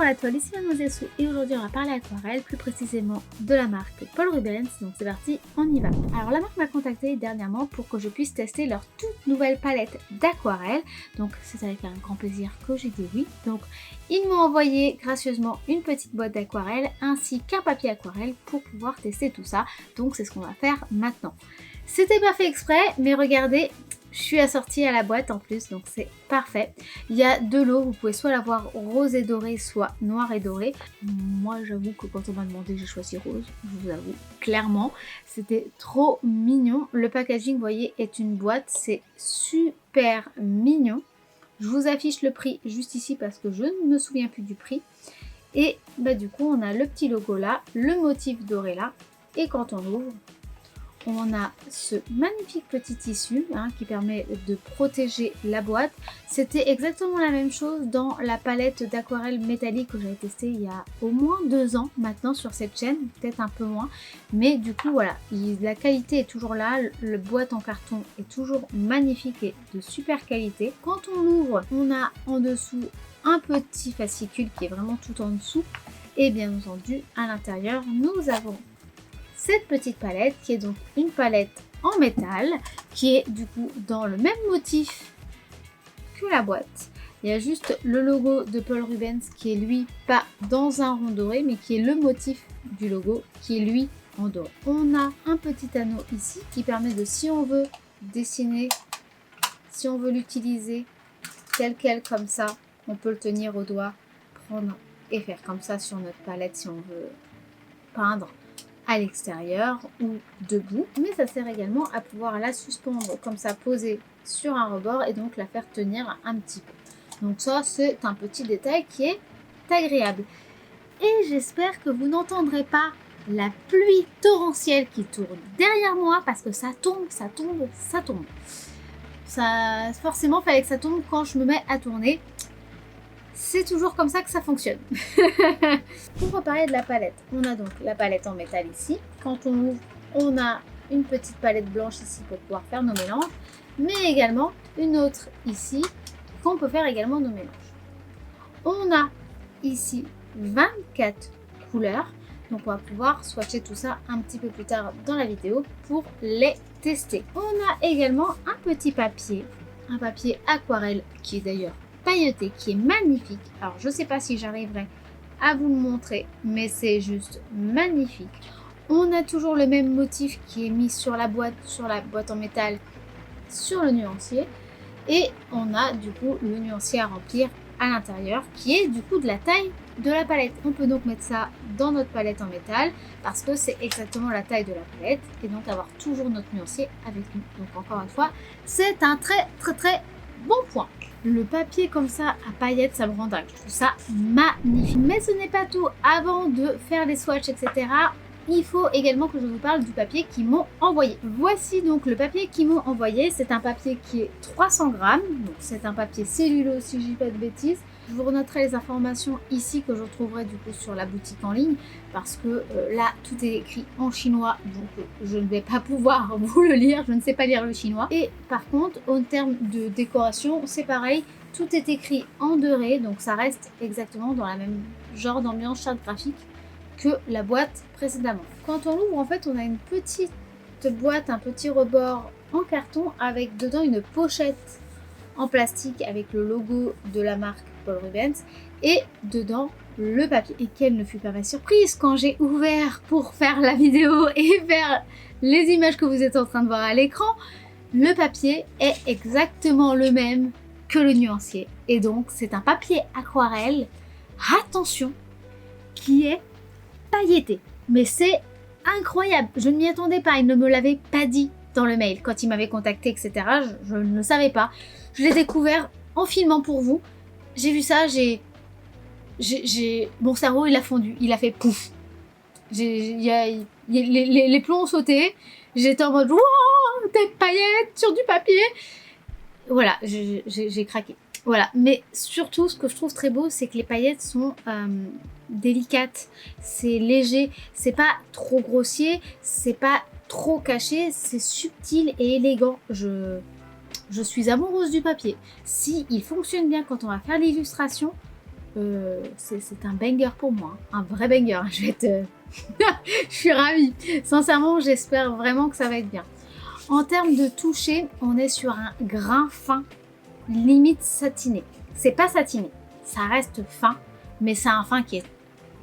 Bonjour à toi, ici Mademoiselle Sou et aujourd'hui on va parler aquarelle, plus précisément de la marque Paul Rubens, donc c'est parti, on y va. Alors la marque m'a contacté dernièrement pour que je puisse tester leur toute nouvelle palette d'aquarelle, donc c'est avec un grand plaisir que j'ai dit oui. Donc ils m'ont envoyé gracieusement une petite boîte d'aquarelle ainsi qu'un papier aquarelle pour pouvoir tester tout ça, donc c'est ce qu'on va faire maintenant. C'était pas fait exprès, mais regardez, je suis assortie à la boîte en plus, donc c'est parfait. Il y a de l'eau, vous pouvez soit l'avoir rose et doré, soit noir et doré. Moi j'avoue que quand on m'a demandé, j'ai choisi rose, je vous avoue, clairement. C'était trop mignon. Le packaging, vous voyez, est une boîte, c'est super mignon. Je vous affiche le prix juste ici parce que je ne me souviens plus du prix. Et bah, du coup, on a le petit logo là, le motif doré là, et quand on ouvre, on a ce magnifique petit tissu qui permet de protéger la boîte. C'était exactement la même chose dans la palette d'aquarelle métallique que j'avais testée il y a au moins 2 ans maintenant sur cette chaîne, peut-être un peu moins. Mais du coup voilà, la qualité est toujours là, le boîte en carton est toujours magnifique et de super qualité. Quand on ouvre, on a en dessous un petit fascicule qui est vraiment tout en dessous. Et bien entendu, à l'intérieur, nous avons cette petite palette qui est donc une palette en métal qui est du coup dans le même motif que la boîte. Il y a juste le logo de Paul Rubens qui est lui pas dans un rond doré mais qui est le motif du logo qui est lui en doré. On a un petit anneau ici qui permet de, si on veut dessiner, si on veut l'utiliser tel quel comme ça, on peut le tenir au doigt, prendre et faire comme ça sur notre palette si on veut peindre à l'extérieur ou debout, mais ça sert également à pouvoir la suspendre comme ça posée sur un rebord et donc la faire tenir un petit peu. Donc ça c'est un petit détail qui est agréable. Et j'espère que vous n'entendrez pas la pluie torrentielle qui tourne derrière moi parce que ça tombe, ça tombe, ça tombe. Ça, forcément fallait que ça tombe quand je me mets à tourner. C'est toujours comme ça que ça fonctionne. Pour reparler de la palette, on a donc la palette en métal ici. Quand on ouvre, on a une petite palette blanche ici pour pouvoir faire nos mélanges, mais également une autre ici qu'on peut faire également nos mélanges. On a ici 24 couleurs, donc on va pouvoir swatcher tout ça un petit peu plus tard dans la vidéo pour les tester. On a également un petit papier, un papier aquarelle qui est d'ailleurs pailleté, qui est magnifique. Alors je sais pas si j'arriverai à vous le montrer, mais c'est juste magnifique. On a toujours le même motif qui est mis sur la boîte en métal, sur le nuancier, et on a du coup le nuancier à remplir à l'intérieur qui est du coup de la taille de la palette. On peut donc mettre ça dans notre palette en métal parce que c'est exactement la taille de la palette et donc avoir toujours notre nuancier avec nous. Donc encore une fois, c'est un très bon point. Le papier comme ça à paillettes, ça me rend dingue. Je trouve ça magnifique. Mais ce n'est pas tout. Avant de faire les swatchs, etc., il faut également que je vous parle du papier qu'ils m'ont envoyé. Voici donc le papier qu'ils m'ont envoyé. C'est un papier qui est 300 grammes. Donc c'est un papier cellulose si je dis pas de bêtises. Je vous renoterai les informations ici que je retrouverai du coup sur la boutique en ligne parce que là tout est écrit en chinois donc je ne vais pas pouvoir vous le lire, je ne sais pas lire le chinois. Et par contre en termes de décoration c'est pareil, tout est écrit en doré donc ça reste exactement dans la même genre d'ambiance charte graphique que la boîte précédemment. Quand on l'ouvre en fait on a une petite boîte, un petit rebord en carton avec dedans une pochette en plastique avec le logo de la marque Paul Rubens et dedans le papier. Et quelle ne fut pas ma surprise quand j'ai ouvert pour faire la vidéo et faire les images que vous êtes en train de voir à l'écran, le papier est exactement le même que le nuancier et donc c'est un papier aquarelle, attention, qui est pailleté. Mais c'est incroyable, je ne m'y attendais pas, il ne me l'avait pas dit dans le mail quand il m'avait contacté, etc. Je ne le savais pas. Je l'ai découvert en filmant pour vous. J'ai vu ça, mon cerveau il a fondu, il a fait pouf. Les plombs ont sauté. J'étais en mode wow, des paillettes sur du papier. Voilà, j'ai craqué. Voilà, mais surtout ce que je trouve très beau, c'est que les paillettes sont délicates, c'est léger, c'est pas trop grossier, c'est pas trop caché, c'est subtil et élégant. Je suis amoureuse du papier. Si il fonctionne bien quand on va faire l'illustration, c'est un banger pour moi, hein. Un vrai banger, hein. Je vais être... je suis ravie. Sincèrement, j'espère vraiment que ça va être bien. En termes de toucher, on est sur un grain fin, limite satiné. C'est pas satiné, ça reste fin, mais c'est un fin qui est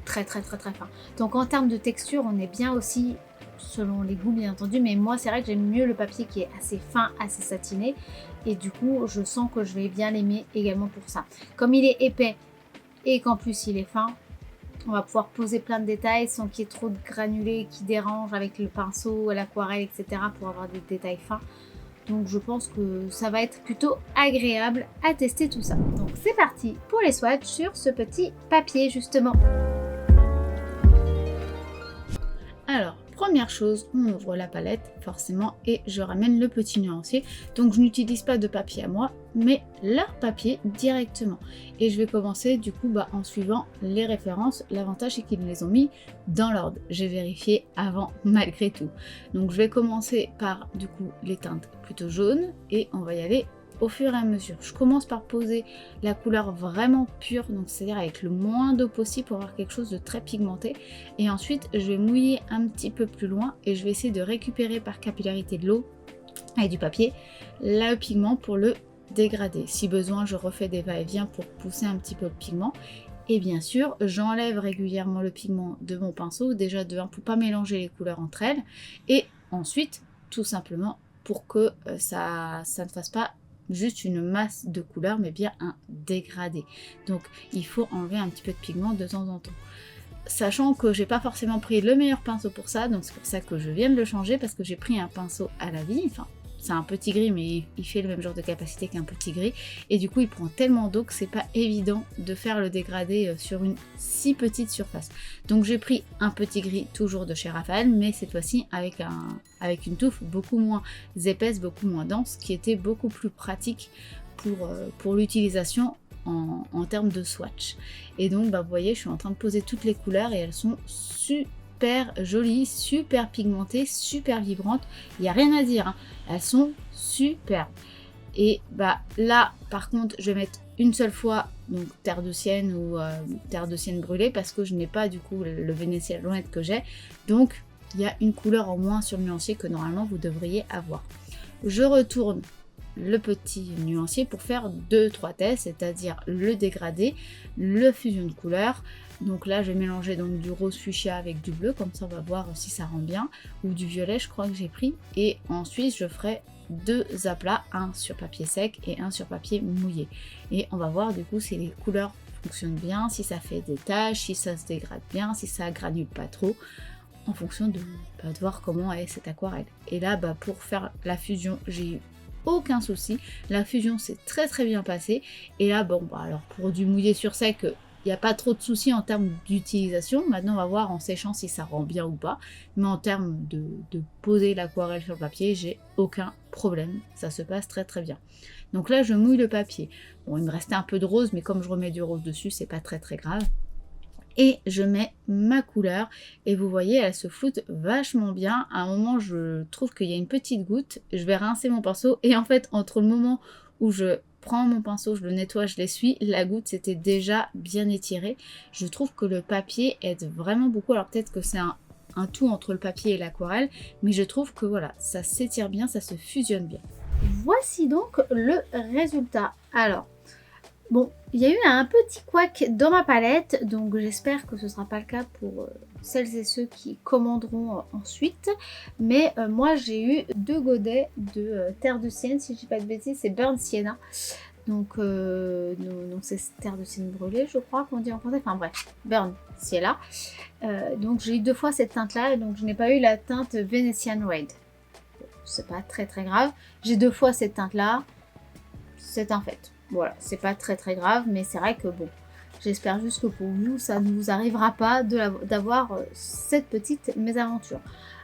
très très très très fin. Donc en termes de texture, on est bien aussi selon les goûts bien entendu, mais moi c'est vrai que j'aime mieux le papier qui est assez fin, assez satiné, et du coup je sens que je vais bien l'aimer également pour ça. Comme il est épais et qu'en plus il est fin, on va pouvoir poser plein de détails sans qu'il y ait trop de granulés qui dérangent avec le pinceau, l'aquarelle, etc. pour avoir des détails fins. Donc je pense que ça va être plutôt agréable à tester tout ça. Donc c'est parti pour les swatchs sur ce petit papier justement. Alors, première chose, on ouvre la palette forcément et je ramène le petit nuancier. Donc je n'utilise pas de papier à moi, mais leur papier directement. Et je vais commencer du coup en suivant les références. L'avantage c'est qu'ils me les ont mis dans l'ordre. J'ai vérifié avant malgré tout. Donc je vais commencer par du coup les teintes plutôt jaunes et on va y aller au fur et à mesure. Je commence par poser la couleur vraiment pure, donc c'est-à-dire avec le moins d'eau possible pour avoir quelque chose de très pigmenté. Et ensuite, je vais mouiller un petit peu plus loin et je vais essayer de récupérer par capillarité de l'eau et du papier le pigment pour le dégrader. Si besoin, je refais des va-et-vient pour pousser un petit peu le pigment. Et bien sûr, j'enlève régulièrement le pigment de mon pinceau, déjà de 1 pour pas mélanger les couleurs entre elles. Et ensuite, tout simplement pour que ça ne fasse pas juste une masse de couleur mais bien un dégradé. Donc il faut enlever un petit peu de pigment de temps en temps. Sachant que j'ai pas forcément pris le meilleur pinceau pour ça, donc c'est pour ça que je viens de le changer parce que j'ai pris un pinceau à la vie, enfin c'est un petit gris mais il fait le même genre de capacité qu'un petit gris et du coup il prend tellement d'eau que c'est pas évident de faire le dégradé sur une si petite surface. Donc j'ai pris un petit gris toujours de chez Raphaël mais cette fois-ci avec une touffe beaucoup moins épaisse, beaucoup moins dense qui était beaucoup plus pratique pour l'utilisation en termes de swatch. Et donc vous voyez je suis en train de poser toutes les couleurs et elles sont super jolies, super pigmentées, super vibrantes, il n'y a rien à dire, hein. Elles sont superbes. Et là par contre je vais mettre une seule fois donc terre de sienne ou terre de sienne brûlée parce que je n'ai pas du coup le Vénétien Rouennette que j'ai, donc il y a une couleur en moins sur le nuancier que normalement vous devriez avoir. Je retourne le petit nuancier pour faire 2-3 tests, c'est-à-dire le dégradé, le fusion de couleurs. Donc là je vais mélanger donc du rose fuchsia avec du bleu, comme ça on va voir si ça rend bien, ou du violet je crois que j'ai pris, et ensuite je ferai 2 aplats, un sur papier sec et un sur papier mouillé. Et on va voir du coup si les couleurs fonctionnent bien, si ça fait des taches, si ça se dégrade bien, si ça granule pas trop, en fonction de voir comment est cette aquarelle. Et là pour faire la fusion j'ai eu aucun souci, la fusion s'est très très bien passée. Et là alors pour du mouillé sur sec, il n'y a pas trop de soucis en termes d'utilisation. Maintenant on va voir en séchant si ça rend bien ou pas, mais en termes de poser l'aquarelle sur le papier, j'ai aucun problème, ça se passe très très bien. Donc là je mouille le papier, bon il me restait un peu de rose mais comme je remets du rose dessus c'est pas très très grave. Et je mets ma couleur et vous voyez elle se floute vachement bien. À un moment je trouve qu'il y a une petite goutte, je vais rincer mon pinceau et en fait entre le moment où je prends mon pinceau, je le nettoie, je l'essuie, la goutte s'était déjà bien étirée. Je trouve que le papier aide vraiment beaucoup, alors peut-être que c'est un tout entre le papier et l'aquarelle, mais je trouve que voilà, ça s'étire bien, ça se fusionne bien. Voici donc le résultat. Alors, bon, il y a eu un petit couac dans ma palette, donc j'espère que ce ne sera pas le cas pour celles et ceux qui commanderont ensuite. Mais moi j'ai eu 2 godets de terre de sienne, si je dis pas de bêtises, c'est Burnt Sienna. Donc c'est terre de sienne brûlée, je crois qu'on dit en français. Enfin bref, Burnt Sienna. Donc j'ai eu 2 fois cette teinte là, donc je n'ai pas eu la teinte Venetian Red. Bon, c'est pas très très grave. J'ai 2 fois cette teinte là, c'est un fait. Voilà, c'est pas très très grave, mais c'est vrai que bon, j'espère juste que pour vous, ça ne vous arrivera pas d'avoir cette petite mésaventure.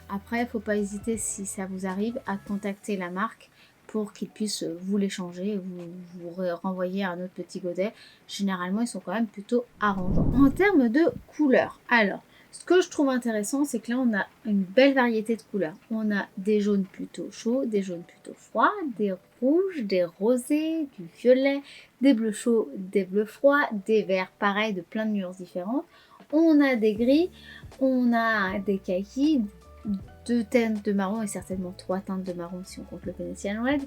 Après, il ne faut pas hésiter, si ça vous arrive, à contacter la marque pour qu'ils puissent vous l'échanger et vous renvoyer un autre petit godet. Généralement, ils sont quand même plutôt arrangeants. En termes de couleurs, alors, Ce que je trouve intéressant, c'est que là, on a une belle variété de couleurs. On a des jaunes plutôt chauds, des jaunes plutôt froids, des rouges, des rosés, du violet, des bleus chauds, des bleus froids, des verts, pareil, de plein de nuances différentes. On a des gris, on a des kakis, 2 teintes de marron et certainement 3 teintes de marron si on compte le Venetian Red.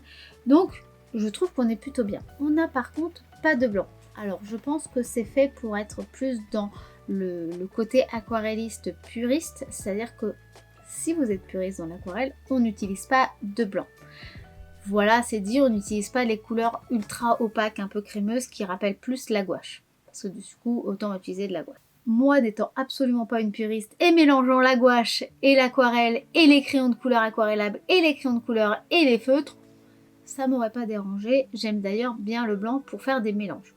Donc, je trouve qu'on est plutôt bien. On n'a par contre pas de blanc. Alors, je pense que c'est fait pour être plus dans le côté aquarelliste puriste, c'est-à-dire que si vous êtes puriste dans l'aquarelle, on n'utilise pas de blanc. Voilà, c'est dit, on n'utilise pas les couleurs ultra opaques, un peu crémeuses, qui rappellent plus la gouache. Parce que du coup, autant utiliser de la gouache. Moi, n'étant absolument pas une puriste et mélangeant la gouache et l'aquarelle et les crayons de couleur aquarellables et les crayons de couleur et les feutres, ça m'aurait pas dérangé. J'aime d'ailleurs bien le blanc pour faire des mélanges.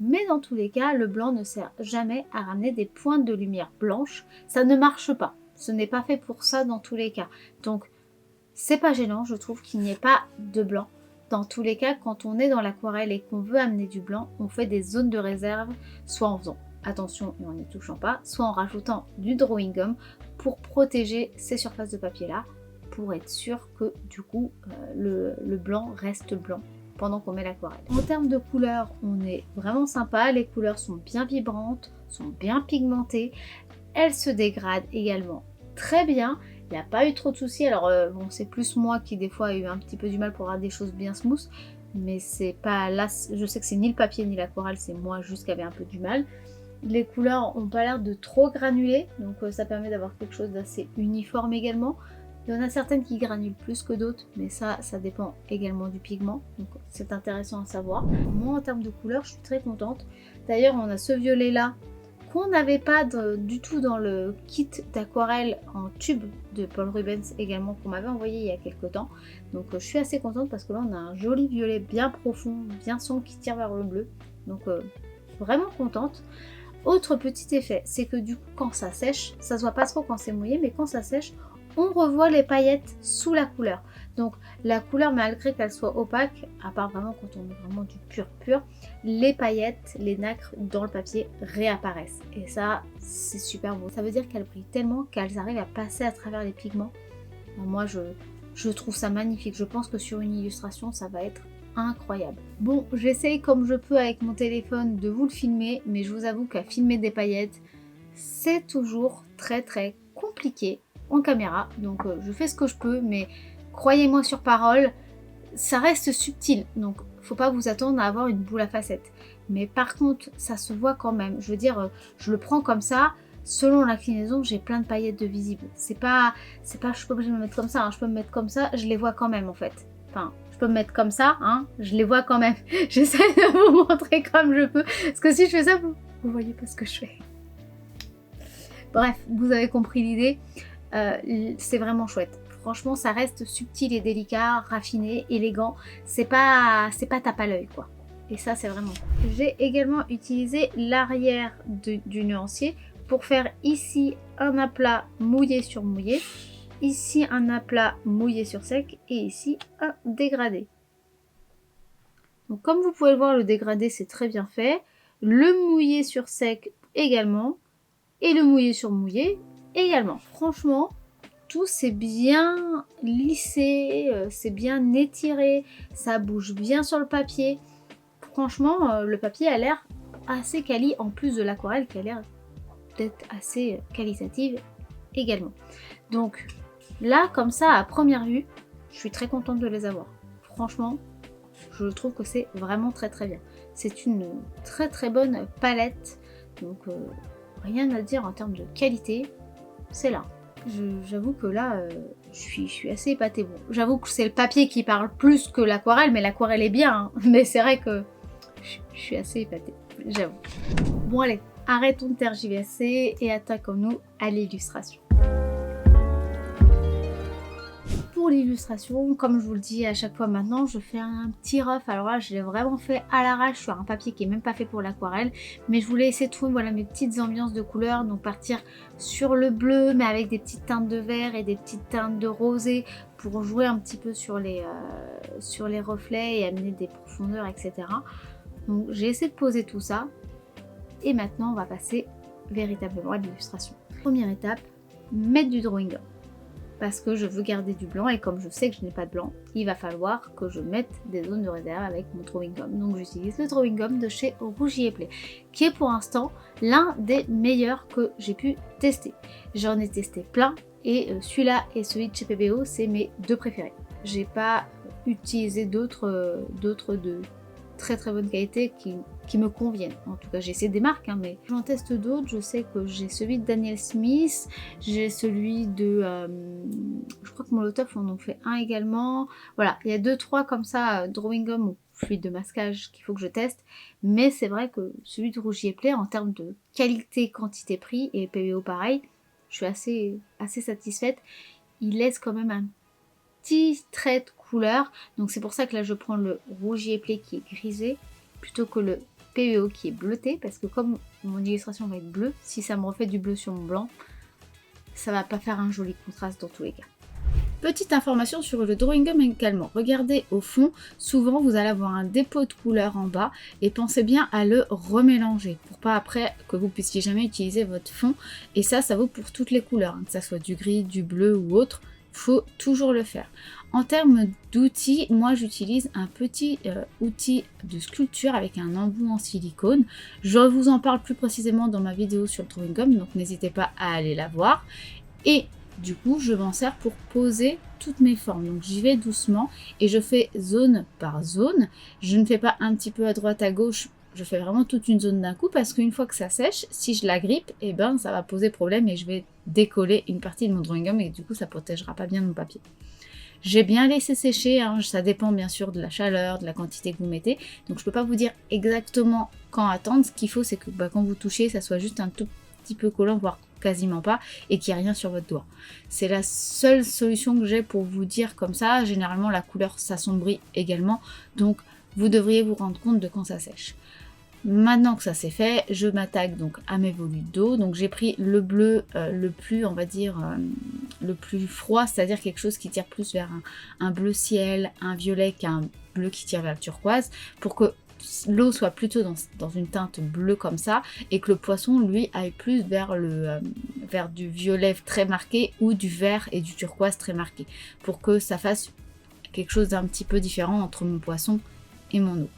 Mais dans tous les cas, le blanc ne sert jamais à ramener des pointes de lumière blanches. Ça ne marche pas. Ce n'est pas fait pour ça dans tous les cas. Donc, c'est pas gênant, je trouve qu'il n'y ait pas de blanc. Dans tous les cas, quand on est dans l'aquarelle et qu'on veut amener du blanc, on fait des zones de réserve, soit en faisant attention et en n'y touchant pas, soit en rajoutant du drawing gum pour protéger ces surfaces de papier là, pour être sûr que du coup le blanc reste blanc pendant qu'on met l'aquarelle. En termes de couleurs, on est vraiment sympa, les couleurs sont bien vibrantes, sont bien pigmentées, elles se dégradent également très bien. Il n'y a pas eu trop de soucis, alors bon, c'est plus moi qui des fois a eu un petit peu du mal pour avoir des choses bien smooth, mais c'est pas là, je sais que c'est ni le papier ni l'aquarelle, c'est moi juste qui avait un peu du mal. Les couleurs n'ont pas l'air de trop granuler, donc ça permet d'avoir quelque chose d'assez uniforme également. Il y en a certaines qui granulent plus que d'autres, mais ça dépend également du pigment, donc c'est intéressant à savoir. Moi en termes de couleurs, je suis très contente. D'ailleurs, on a ce violet là, qu'on n'avait pas du tout dans le kit d'aquarelle en tube de Paul Rubens également, qu'on m'avait envoyé il y a quelques temps. Donc je suis assez contente parce que là on a un joli violet bien profond, bien sombre qui tire vers le bleu. Donc vraiment contente. Autre petit effet, c'est que du coup quand ça sèche, ça se voit pas trop quand c'est mouillé, mais quand ça sèche, on revoit les paillettes sous la couleur. Donc la couleur, malgré qu'elle soit opaque, à part vraiment quand on met vraiment du pur, les paillettes, les nacres dans le papier réapparaissent. Et ça, c'est super beau. Ça veut dire qu'elles brillent tellement qu'elles arrivent à passer à travers les pigments. Moi, je trouve ça magnifique. Je pense que sur une illustration, ça va être incroyable. Bon, j'essaye comme je peux avec mon téléphone de vous le filmer, mais je vous avoue qu'à filmer des paillettes, c'est toujours très compliqué en caméra. Donc je fais ce que je peux, mais croyez-moi sur parole, ça reste subtil. Donc faut pas vous attendre à avoir une boule à facettes. Mais par contre, ça se voit quand même. Je veux dire, je le prends comme ça. Selon l'inclinaison, j'ai plein de paillettes de visibles. C'est pas, je suis pas obligée de me mettre comme ça. Hein. Je peux me mettre comme ça, je les vois quand même en fait. Enfin, je peux me mettre comme ça, hein, je les vois quand même. J'essaie de vous montrer comme je peux. Parce que si je fais ça, vous voyez pas ce que je fais. Bref, vous avez compris l'idée. C'est vraiment chouette. Franchement, ça reste subtil et délicat, raffiné, élégant. C'est pas tape à l'œil, quoi. Et ça, c'est vraiment cool. J'ai également utilisé l'arrière du nuancier pour faire ici un aplat mouillé sur mouillé, ici un aplat mouillé sur sec et ici un dégradé. Donc comme vous pouvez le voir, le dégradé c'est très bien fait, le mouillé sur sec également et le mouillé sur mouillé également. Franchement, tout c'est bien lissé, c'est bien étiré, ça bouge bien sur le papier. Franchement, le papier a l'air assez quali en plus de l'aquarelle qui a l'air d'être assez qualitative également. Donc là, comme ça, à première vue, je suis très contente de les avoir. Franchement, je trouve que c'est vraiment très bien. C'est une très bonne palette, donc rien à dire en termes de qualité, c'est là. J'avoue que là, je suis assez épatée. Bon, j'avoue que c'est le papier qui parle plus que l'aquarelle, mais l'aquarelle est bien, hein. Mais c'est vrai que je suis assez épatée, j'avoue. Bon allez, arrêtons de tergiverser et attaquons-nous à l'illustration. Pour l'illustration, comme je vous le dis à chaque fois maintenant, je fais un petit rough. Alors là, je l'ai vraiment fait à l'arrache sur un papier qui est même pas fait pour l'aquarelle. Mais je voulais essayer de trouver voilà, mes petites ambiances de couleurs. Donc partir sur le bleu, mais avec des petites teintes de vert et des petites teintes de rosé pour jouer un petit peu sur les reflets et amener des profondeurs, etc. Donc j'ai essayé de poser tout ça. Et maintenant, on va passer véritablement à l'illustration. première étape, mettre du drawing gum. Parce que je veux garder du blanc et comme je sais que je n'ai pas de blanc, il va falloir que je mette des zones de réserve avec mon drawing gum. Donc j'utilise le drawing gum de chez Rougier Play, qui est pour l'instant l'un des meilleurs que j'ai pu tester. J'en ai testé plein et celui-là et celui de chez PBO, c'est mes deux préférés. J'ai pas utilisé d'autres de très très bonne qualité qui me conviennent. En tout cas, j'ai essayé des marques, mais j'en teste d'autres. Je sais que j'ai celui de Daniel Smith, j'ai celui de... je crois que Molotov en ont fait un également. Voilà, il y a 2-3 comme ça, drawing gum ou fluide de masquage qu'il faut que je teste. Mais c'est vrai que celui de Rougier Play, en termes de qualité, quantité, prix, et PBO pareil, je suis assez satisfaite. Il laisse quand même un petit trait de couleur, donc c'est pour ça que là je prends le Rougier Play qui est grisé plutôt que le PBO qui est bleuté, parce que comme mon illustration va être bleue, si ça me refait du bleu sur mon blanc, ça va pas faire un joli contraste dans tous les cas. Petite information sur le drawing gum également, regardez au fond, souvent vous allez avoir un dépôt de couleur en bas et pensez bien à le remélanger pour pas après que vous puissiez jamais utiliser votre fond, et ça vaut pour toutes les couleurs, que ça soit du gris, du bleu ou autre, faut toujours le faire. En termes d'outils, moi j'utilise un petit outil de sculpture avec un embout en silicone. Je vous en parle plus précisément dans ma vidéo sur le drawing gum, donc n'hésitez pas à aller la voir. Et du coup, je m'en sers pour poser toutes mes formes. Donc j'y vais doucement et je fais zone par zone. Je ne fais pas un petit peu à droite, à gauche. Je fais vraiment toute une zone d'un coup parce qu'une fois que ça sèche, si je la grippe, eh ben, ça va poser problème et je vais décoller une partie de mon drawing gum et du coup ça protégera pas bien mon papier. J'ai bien laissé sécher, ça dépend bien sûr de la chaleur, de la quantité que vous mettez, donc je peux pas vous dire exactement quand attendre. Ce qu'il faut c'est que quand vous touchez, ça soit juste un tout petit peu collant, voire quasiment pas, et qu'il n'y ait rien sur votre doigt. C'est la seule solution que j'ai pour vous dire comme ça. Généralement la couleur s'assombrit également, donc vous devriez vous rendre compte de quand ça sèche. Maintenant que ça c'est fait, je m'attaque donc à mes volutes d'eau. Donc j'ai pris le bleu le plus, on va dire, le plus froid, c'est-à-dire quelque chose qui tire plus vers un bleu ciel, un violet qu'un bleu qui tire vers le turquoise, pour que l'eau soit plutôt dans une teinte bleue comme ça, et que le poisson lui aille plus vers vers du violet très marqué ou du vert et du turquoise très marqué, pour que ça fasse quelque chose d'un petit peu différent entre mon poisson et mon eau.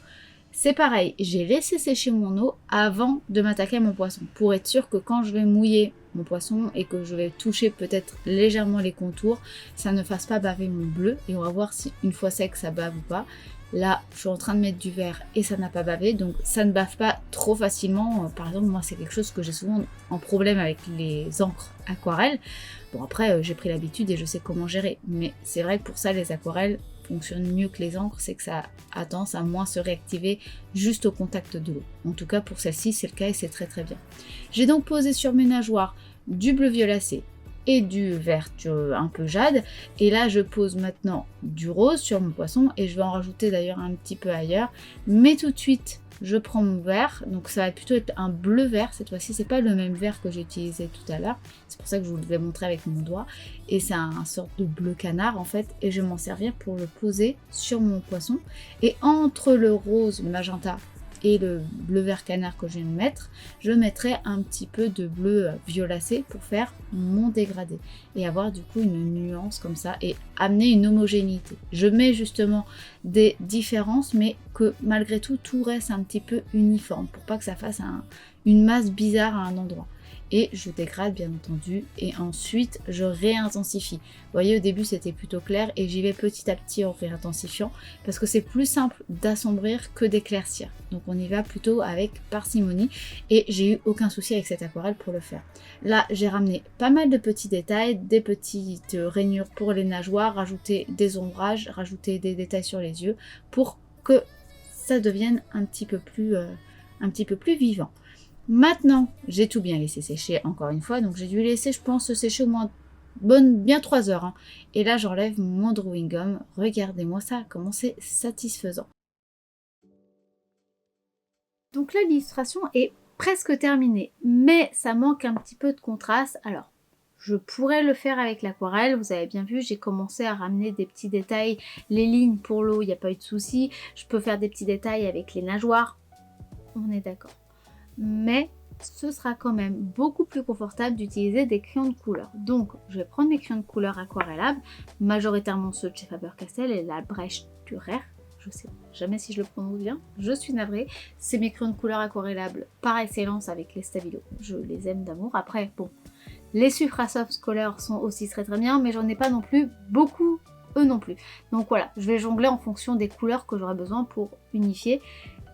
C'est pareil, j'ai laissé sécher mon eau avant de m'attaquer à mon poisson, pour être sûr que quand je vais mouiller mon poisson et que je vais toucher peut-être légèrement les contours, ça ne fasse pas baver mon bleu, et on va voir si une fois sec ça bave ou pas. Là, je suis en train de mettre du vert et ça n'a pas bavé, donc ça ne bave pas trop facilement. Par exemple, moi c'est quelque chose que j'ai souvent en problème avec les encres aquarelles. Bon après, j'ai pris l'habitude et je sais comment gérer, mais c'est vrai que pour ça les aquarelles fonctionne mieux que les encres, c'est que ça a tendance à moins se réactiver juste au contact de l'eau. En tout cas pour celle-ci c'est le cas et c'est très très bien. J'ai donc posé sur mes nageoires du bleu violacé et du vert un peu jade, et là je pose maintenant du rose sur mon poisson et je vais en rajouter d'ailleurs un petit peu ailleurs, mais tout de suite je prends mon vert, donc ça va plutôt être un bleu vert cette fois-ci, c'est pas le même vert que j'ai utilisé tout à l'heure, c'est pour ça que je vous le vais montrer avec mon doigt, et c'est un sorte de bleu canard en fait, et je vais m'en servir pour le poser sur mon poisson, et entre le rose, le magenta et le bleu vert canard que je viens de mettre, je mettrai un petit peu de bleu violacé pour faire mon dégradé et avoir du coup une nuance comme ça et amener une homogénéité. Je mets justement des différences, mais que malgré tout reste un petit peu uniforme pour pas que ça fasse une masse bizarre à un endroit. Et je dégrade bien entendu, et ensuite je réintensifie. Vous voyez, au début c'était plutôt clair et j'y vais petit à petit en réintensifiant parce que c'est plus simple d'assombrir que d'éclaircir. Donc on y va plutôt avec parcimonie, et j'ai eu aucun souci avec cette aquarelle pour le faire. Là j'ai ramené pas mal de petits détails, des petites rainures pour les nageoires, rajouter des ombrages, rajouter des détails sur les yeux pour que ça devienne un petit peu plus vivant. Maintenant, j'ai tout bien laissé sécher encore une fois, donc j'ai dû laisser, je pense, sécher au moins bien 3 heures. Et là, j'enlève mon drawing gum. Regardez-moi ça, comment c'est satisfaisant. Donc là, l'illustration est presque terminée, mais ça manque un petit peu de contraste. Alors, je pourrais le faire avec l'aquarelle, vous avez bien vu, j'ai commencé à ramener des petits détails. Les lignes pour l'eau, il n'y a pas eu de souci. Je peux faire des petits détails avec les nageoires, on est d'accord. Mais ce sera quand même beaucoup plus confortable d'utiliser des crayons de couleur. Donc je vais prendre mes crayons de couleur aquarellables, majoritairement ceux de chez Faber-Castell et l'Albrecht Dürer. Je sais jamais si je le prononce bien, je suis navrée. C'est mes crayons de couleur aquarellables par excellence avec les Stabilo. Je les aime d'amour. Après, bon, les Suprasoft Color sont aussi très très bien, mais j'en ai pas non plus beaucoup, eux non plus. Donc voilà, je vais jongler en fonction des couleurs que j'aurai besoin pour unifier.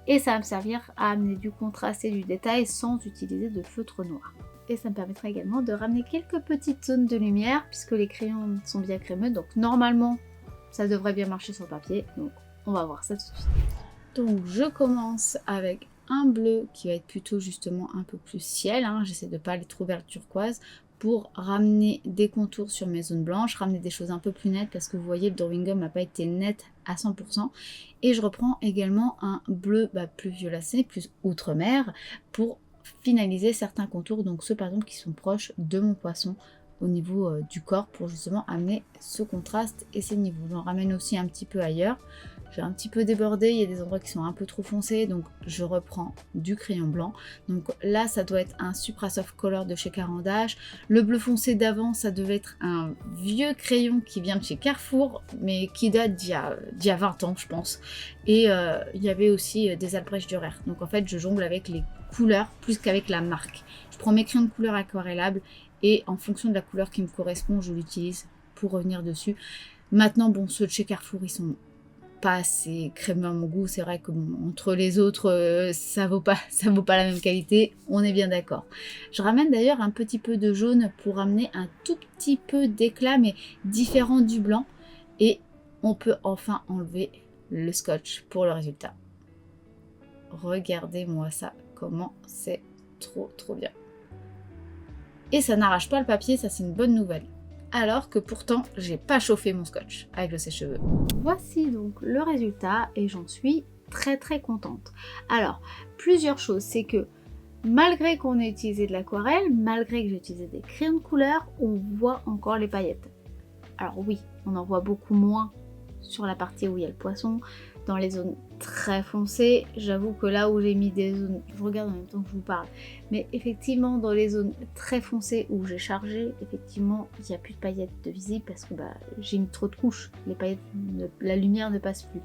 Et ça va me servir à amener du contraste et du détail sans utiliser de feutre noir. Et ça me permettra également de ramener quelques petites zones de lumière, puisque les crayons sont bien crémeux, donc normalement, ça devrait bien marcher sur le papier. Donc on va voir ça tout de suite. Donc je commence avec un bleu qui va être plutôt justement un peu plus ciel, hein. J'essaie de ne pas aller trop vers le turquoise pour ramener des contours sur mes zones blanches, ramener des choses un peu plus nettes parce que vous voyez le drawing gum n'a pas été net à 100%. Et je reprends également un bleu plus violacé, plus outre-mer pour finaliser certains contours, donc ceux par exemple qui sont proches de mon poisson au niveau du corps pour justement amener ce contraste et ces niveaux. J'en ramène aussi un petit peu ailleurs. J'ai un petit peu débordé, il y a des endroits qui sont un peu trop foncés, donc je reprends du crayon blanc. Donc là, ça doit être un Suprasoft Color de chez Caran d'Ache. Le bleu foncé d'avant, ça devait être un vieux crayon qui vient de chez Carrefour, mais qui date d'il y a 20 ans, je pense. Et il y avait aussi des Albrecht Dürer. Donc en fait, je jongle avec les couleurs plus qu'avec la marque. Je prends mes crayons de couleur aquarellables et en fonction de la couleur qui me correspond, je l'utilise pour revenir dessus. Maintenant, bon, ceux de chez Carrefour, ils sont pas assez crémeux à mon goût, c'est vrai que bon, entre les autres ça vaut pas la même qualité, on est bien d'accord. Je ramène d'ailleurs un petit peu de jaune pour amener un tout petit peu d'éclat mais différent du blanc et on peut enfin enlever le scotch pour le résultat. Regardez-moi ça, comment c'est trop bien. Et ça n'arrache pas le papier, ça c'est une bonne nouvelle. Alors que pourtant j'ai pas chauffé mon scotch avec le sèche-cheveux. Voici donc le résultat et j'en suis très contente. Alors, plusieurs choses, c'est que malgré qu'on ait utilisé de l'aquarelle, malgré que j'ai utilisé des crayons de couleur, on voit encore les paillettes. Alors oui, on en voit beaucoup moins sur la partie où il y a le poisson, dans les zones très foncées. J'avoue que là où j'ai mis des zones, je regarde en même temps que je vous parle, mais effectivement dans les zones très foncées où j'ai chargé, effectivement il n'y a plus de paillettes de visibles parce que j'ai mis trop de couches, les paillettes, la lumière ne passe plus.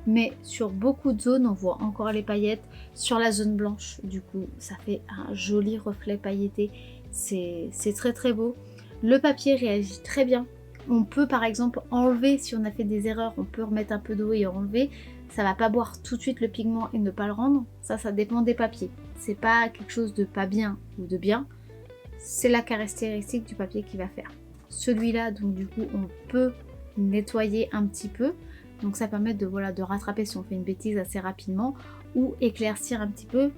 Mais sur beaucoup de zones on voit encore les paillettes. Sur la zone blanche du coup ça fait un joli reflet pailleté, c'est très beau. Le papier réagit très bien. On peut par exemple enlever, si on a fait des erreurs, on peut remettre un peu d'eau et enlever. Ça va pas boire tout de suite le pigment et ne pas le rendre. Ça dépend des papiers. C'est pas quelque chose de pas bien ou de bien. C'est la caractéristique du papier qui va faire. Celui-là, donc du coup, on peut nettoyer un petit peu. Donc ça permet de rattraper si on fait une bêtise assez rapidement ou éclaircir un petit peu.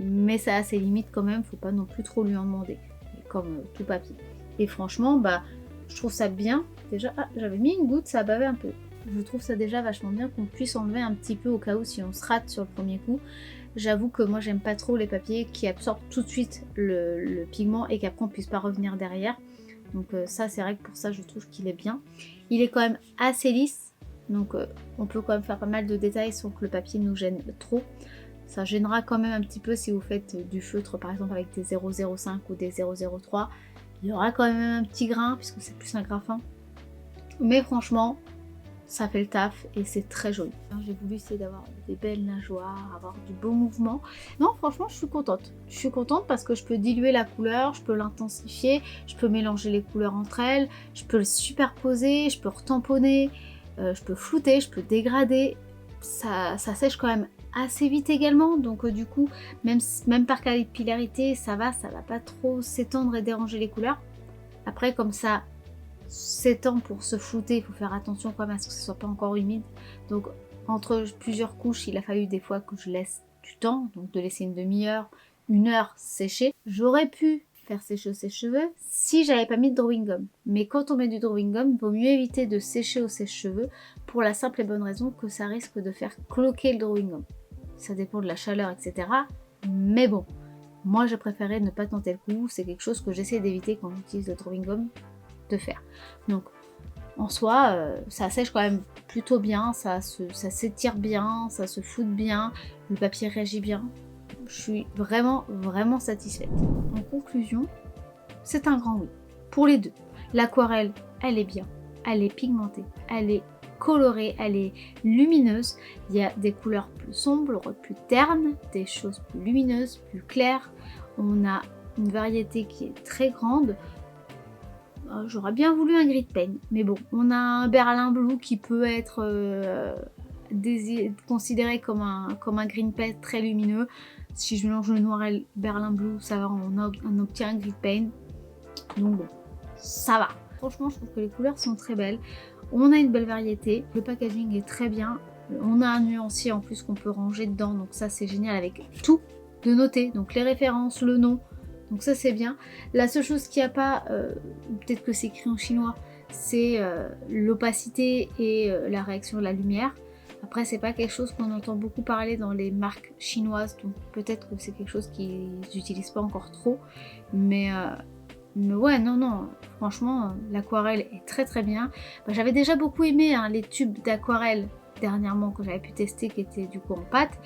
Mais ça a ses limites quand même, faut pas non plus trop lui en demander. Comme tout papier. Et franchement, je trouve ça bien. Déjà, j'avais mis une goutte, ça bavait un peu. Je trouve ça déjà vachement bien qu'on puisse enlever un petit peu au cas où si on se rate sur le premier coup. J'avoue que moi j'aime pas trop les papiers qui absorbent tout de suite le pigment et qu'après on puisse pas revenir derrière. Donc ça c'est vrai que pour ça je trouve qu'il est bien. Il est quand même assez lisse, donc on peut quand même faire pas mal de détails sans que le papier nous gêne trop. Ça gênera quand même un petit peu si vous faites du feutre par exemple avec des 0,05 ou des 0,03. Il y aura quand même un petit grain puisque c'est plus un graphin. Mais franchement, ça fait le taf et c'est très joli. J'ai voulu essayer d'avoir des belles nageoires, avoir du beau mouvement. Non, franchement, je suis contente. Je suis contente parce que je peux diluer la couleur, je peux l'intensifier, je peux mélanger les couleurs entre elles, je peux le superposer, je peux retamponner, je peux flouter, je peux dégrader. Ça sèche quand même assez vite également, donc du coup, même par capillarité, ça va pas trop s'étendre et déranger les couleurs. Après, comme ça s'étend pour se flouter, il faut faire attention quand même à ce que ce soit pas encore humide. Donc entre plusieurs couches, il a fallu des fois que je laisse du temps, donc de laisser une demi-heure, 1 heure sécher. J'aurais pu faire sécher au sèche-cheveux si j'avais pas mis de drawing gum. Mais quand on met du drawing gum, il vaut mieux éviter de sécher au sèche-cheveux pour la simple et bonne raison que ça risque de faire cloquer le drawing gum. Ça dépend de la chaleur, etc. Mais bon, moi j'ai préféré ne pas tenter le coup, c'est quelque chose que j'essaie d'éviter quand j'utilise le drawing gum de faire. Donc en soi, ça sèche quand même plutôt bien, ça s'étire bien, ça se floute bien, le papier réagit bien. je suis vraiment, vraiment satisfaite. En conclusion, c'est un grand oui. Pour les deux. L'aquarelle, elle est bien. Elle est pigmentée. Elle est colorée. Elle est lumineuse. Il y a des couleurs plus sombres, plus ternes. Des choses plus lumineuses, plus claires. On a une variété qui est très grande. J'aurais bien voulu un gris de peigne. Mais bon, on a un Berlin Blue qui peut être considéré comme un green paint très lumineux. Si je mélange le noir et le Berlin Blue, ça va, on obtient un gris de paint. Donc bon, ça va. Franchement, je trouve que les couleurs sont très belles. On a une belle variété. Le packaging est très bien. On a un nuancier en plus qu'on peut ranger dedans. Donc ça, c'est génial avec tout de noter. Donc les références, le nom. Donc ça, c'est bien. La seule chose qu'il n'y a pas, peut-être que c'est écrit en chinois, c'est l'opacité et la réaction de la lumière. Après, c'est pas quelque chose qu'on entend beaucoup parler dans les marques chinoises. Donc peut-être que c'est quelque chose qu'ils n'utilisent pas encore trop. Mais ouais, non, franchement, l'aquarelle est très très bien. J'avais déjà beaucoup aimé les tubes d'aquarelle dernièrement que j'avais pu tester qui étaient du coup en pâte.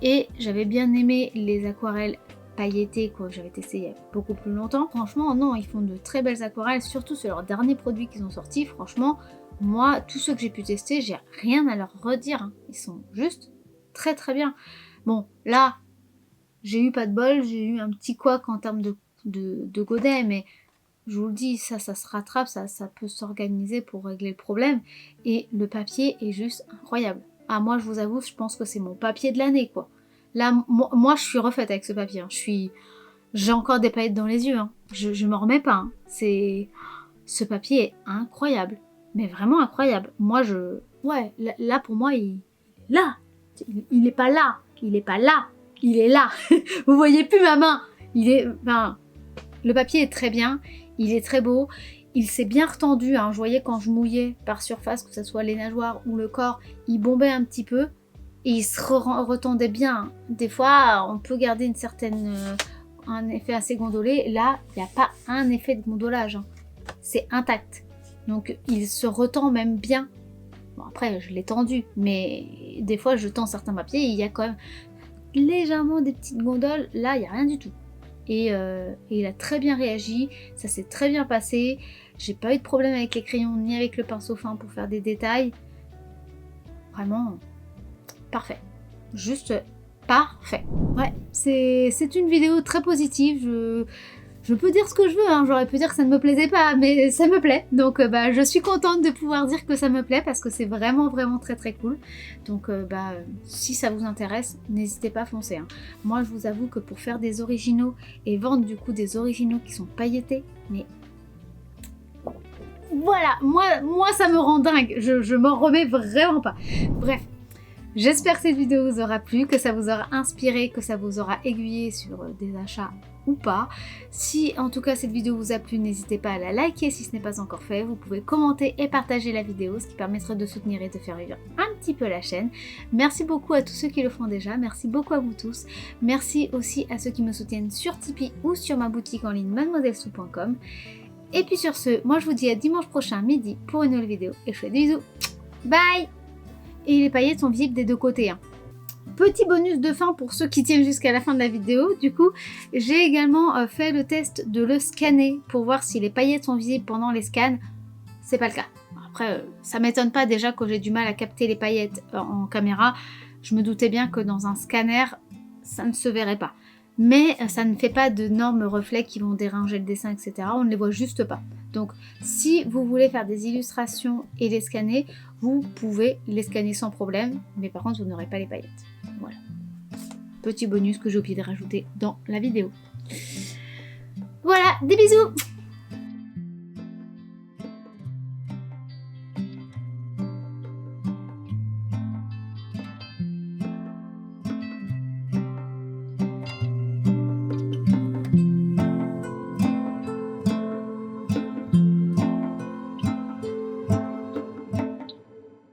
Et j'avais bien aimé les aquarelles pailletées que j'avais testé il y a beaucoup plus longtemps. Franchement, non, ils font de très belles aquarelles, surtout sur leurs derniers produits qu'ils ont sortis. Franchement, moi, tous ceux que j'ai pu tester, j'ai rien à leur redire. Ils sont juste très très bien. Bon, là, j'ai eu pas de bol, j'ai eu un petit couac en termes de godet, mais je vous le dis, ça se rattrape, ça peut s'organiser pour régler le problème. Et le papier est juste incroyable. Ah, moi, je vous avoue, je pense que c'est mon papier de l'année, quoi. Là, moi, je suis refaite avec ce papier. J'ai encore des paillettes dans les yeux. Je m'en remets pas. Ce papier est incroyable. Mais vraiment incroyable. Moi, ouais, là, pour moi, il est là. Il est pas là. Il est pas là. Il est là. Vous voyez plus ma main. Le papier est très bien. Il est très beau. Il s'est bien retendu. Je voyais quand je mouillais par surface, que ce soit les nageoires ou le corps, il bombait un petit peu. Et il se retendait bien. Des fois, on peut garder un effet assez gondolé. Là, il n'y a pas un effet de gondolage. C'est intact. Donc, il se retend même bien. Bon, après, je l'ai tendu. Mais des fois, je tends certains papiers et il y a quand même légèrement des petites gondoles. Là, il n'y a rien du tout. Et il a très bien réagi. Ça s'est très bien passé. J'ai pas eu de problème avec les crayons ni avec le pinceau fin pour faire des détails. Vraiment... parfait. Juste parfait. Ouais, c'est une vidéo très positive. Je peux dire ce que je veux, j'aurais pu dire que ça ne me plaisait pas, mais ça me plaît. Donc je suis contente de pouvoir dire que ça me plaît parce que c'est vraiment vraiment très très cool. Donc si ça vous intéresse, n'hésitez pas à foncer. Moi, je vous avoue que pour faire des originaux et vendre du coup des originaux qui sont pailletés, mais voilà, moi ça me rend dingue. Je m'en remets vraiment pas. Bref. J'espère que cette vidéo vous aura plu, que ça vous aura inspiré, que ça vous aura aiguillé sur des achats ou pas. Si en tout cas cette vidéo vous a plu, n'hésitez pas à la liker si ce n'est pas encore fait. Vous pouvez commenter et partager la vidéo, ce qui permettrait de soutenir et de faire vivre un petit peu la chaîne. Merci beaucoup à tous ceux qui le font déjà, merci beaucoup à vous tous. Merci aussi à ceux qui me soutiennent sur Tipeee ou sur ma boutique en ligne mademoisellesou.com. Et puis sur ce, moi je vous dis à dimanche prochain midi pour une nouvelle vidéo et je vous fais des bisous. Bye! Et les paillettes sont visibles des deux côtés. Petit bonus de fin pour ceux qui tiennent jusqu'à la fin de la vidéo. Du coup, j'ai également fait le test de le scanner pour voir si les paillettes sont visibles pendant les scans. C'est pas le cas. Après, ça m'étonne pas déjà que j'ai du mal à capter les paillettes en caméra. Je me doutais bien que dans un scanner, ça ne se verrait pas. Mais ça ne fait pas d'énormes reflets qui vont déranger le dessin, etc. On ne les voit juste pas. Donc, si vous voulez faire des illustrations et les scanner, vous pouvez les scanner sans problème. Mais par contre, vous n'aurez pas les paillettes. Voilà. Petit bonus que j'ai oublié de rajouter dans la vidéo. Voilà, des bisous!